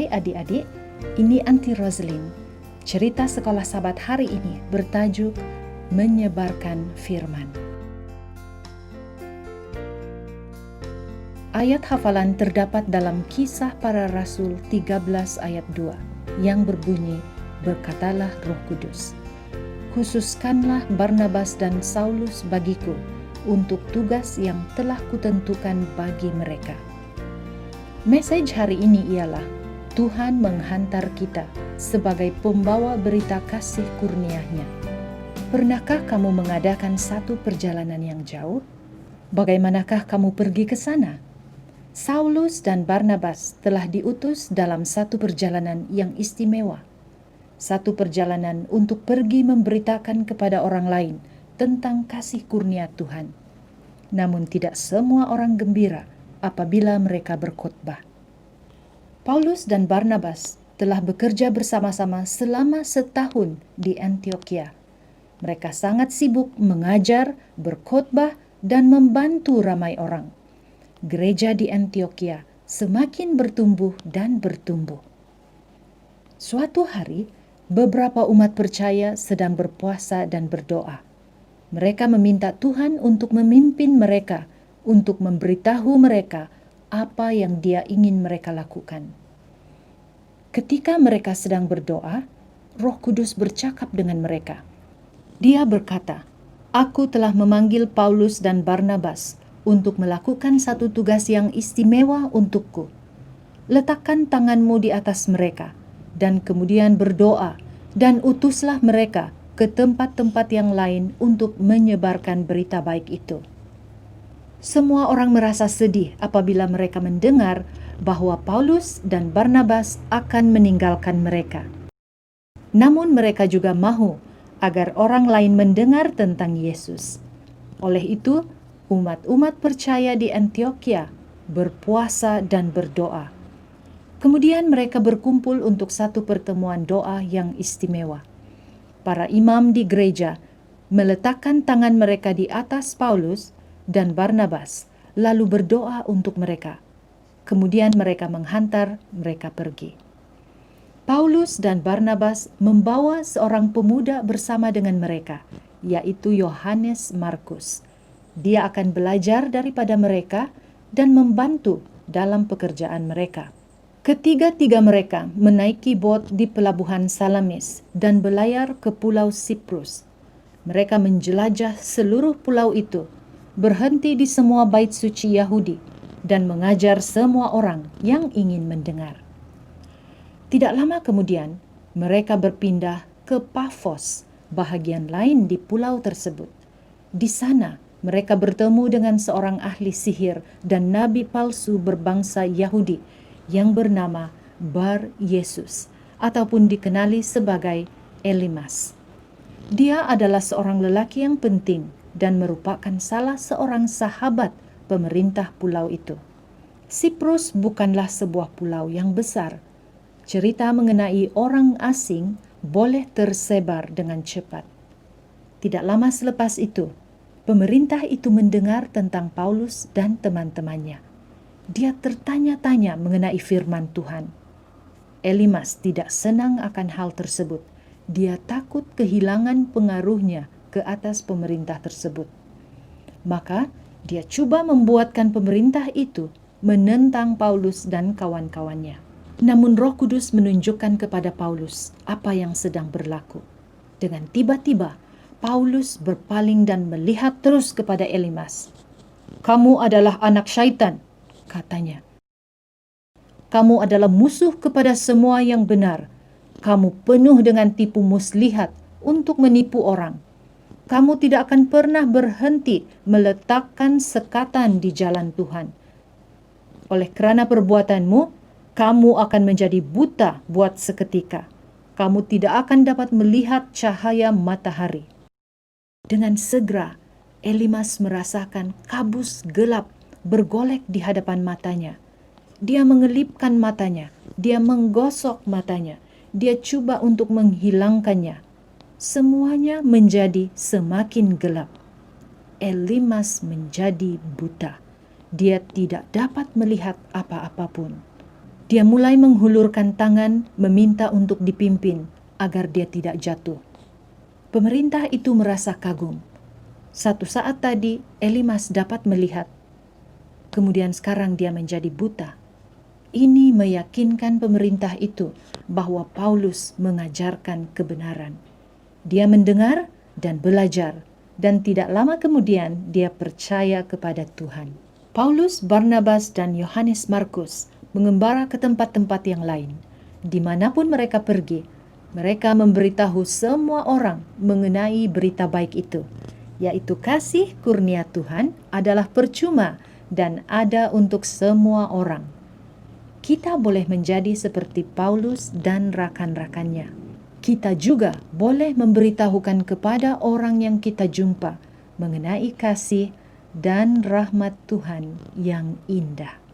Hai adik-adik, ini Aunty Roslyn. Cerita sekolah Sabat hari ini bertajuk Menyebarkan Firman. Ayat hafalan terdapat dalam Kisah Para Rasul 13 ayat 2 yang berbunyi, "Berkatalah Roh Kudus, khususkanlah Barnabas dan Saulus bagiku untuk tugas yang telah kutentukan bagi mereka." Message hari ini ialah Tuhan menghantar kita sebagai pembawa berita kasih kurnia-Nya. Pernahkah kamu mengadakan satu perjalanan yang jauh? Bagaimanakah kamu pergi ke sana? Saulus dan Barnabas telah diutus dalam satu perjalanan yang istimewa. Satu perjalanan untuk pergi memberitakan kepada orang lain tentang kasih kurnia Tuhan. Namun tidak semua orang gembira apabila mereka berkhotbah. Paulus dan Barnabas telah bekerja bersama-sama selama setahun di Antioquia. Mereka sangat sibuk mengajar, berkhotbah, dan membantu ramai orang. Gereja di Antioquia semakin bertumbuh dan bertumbuh. Suatu hari, beberapa umat percaya sedang berpuasa dan berdoa. Mereka meminta Tuhan untuk memimpin mereka, untuk memberitahu mereka apa yang Dia ingin mereka lakukan. Ketika mereka sedang berdoa, Roh Kudus bercakap dengan mereka. Dia berkata, "Aku telah memanggil Paulus dan Barnabas untuk melakukan satu tugas yang istimewa untukku. Letakkan tanganmu di atas mereka, dan kemudian berdoa, dan utuslah mereka ke tempat-tempat yang lain untuk menyebarkan berita baik itu." Semua orang merasa sedih apabila mereka mendengar bahwa Paulus dan Barnabas akan meninggalkan mereka. Namun mereka juga mahu agar orang lain mendengar tentang Yesus. Oleh itu, umat-umat percaya di Antioquia berpuasa dan berdoa. Kemudian mereka berkumpul untuk satu pertemuan doa yang istimewa. Para imam di gereja meletakkan tangan mereka di atas Paulus dan Barnabas, lalu berdoa untuk mereka. Kemudian mereka menghantar mereka pergi. Paulus dan Barnabas membawa seorang pemuda bersama dengan mereka, yaitu Yohanes Markus. Dia akan belajar daripada mereka dan membantu dalam pekerjaan mereka. Ketiga-tiga mereka menaiki bot di pelabuhan Salamis dan berlayar ke pulau Siprus. Mereka menjelajah seluruh pulau itu, berhenti di semua bait suci Yahudi, dan mengajar semua orang yang ingin mendengar. Tidak lama kemudian, mereka berpindah ke Pafos, bahagian lain di pulau tersebut. Di sana, mereka bertemu dengan seorang ahli sihir dan nabi palsu berbangsa Yahudi yang bernama Bar Yesus, ataupun dikenali sebagai Elimas. Dia adalah seorang lelaki yang penting dan merupakan salah seorang sahabat pemerintah pulau itu. Siprus bukanlah sebuah pulau yang besar. Cerita mengenai orang asing boleh tersebar dengan cepat. Tidak lama selepas itu, pemerintah itu mendengar tentang Paulus dan teman-temannya. Dia tertanya-tanya mengenai firman Tuhan. Elimas tidak senang akan hal tersebut. Dia takut kehilangan pengaruhnya ke atas pemerintah tersebut. Maka dia coba membuatkan pemerintah itu menentang Paulus dan kawan-kawannya. Namun Roh Kudus menunjukkan kepada Paulus apa yang sedang berlaku. Dengan tiba-tiba, Paulus berpaling dan melihat terus kepada Elimas. "Kamu adalah anak syaitan," katanya. "Kamu adalah musuh kepada semua yang benar. Kamu penuh dengan tipu muslihat untuk menipu orang. Kamu tidak akan pernah berhenti meletakkan sekatan di jalan Tuhan. Oleh kerana perbuatanmu, kamu akan menjadi buta buat seketika. Kamu tidak akan dapat melihat cahaya matahari." Dengan segera, Elimas merasakan kabus gelap bergolek di hadapan matanya. Dia mengelipkan matanya, dia menggosok matanya, dia coba untuk menghilangkannya. Semuanya menjadi semakin gelap. Elimas menjadi buta. Dia tidak dapat melihat apa-apa pun. Dia mulai menghulurkan tangan meminta untuk dipimpin agar dia tidak jatuh. Pemerintah itu merasa kagum. Satu saat tadi Elimas dapat melihat, kemudian sekarang dia menjadi buta. Ini meyakinkan pemerintah itu bahwa Paulus mengajarkan kebenaran. Dia mendengar dan belajar, dan tidak lama kemudian dia percaya kepada Tuhan. Paulus, Barnabas, dan Yohanes Markus mengembara ke tempat-tempat yang lain. Dimanapun mereka pergi, mereka memberitahu semua orang mengenai berita baik itu, yaitu kasih kurnia Tuhan adalah percuma dan ada untuk semua orang. Kita boleh menjadi seperti Paulus dan rakan-rakannya. Kita juga boleh memberitahukan kepada orang yang kita jumpa mengenai kasih dan rahmat Tuhan yang indah.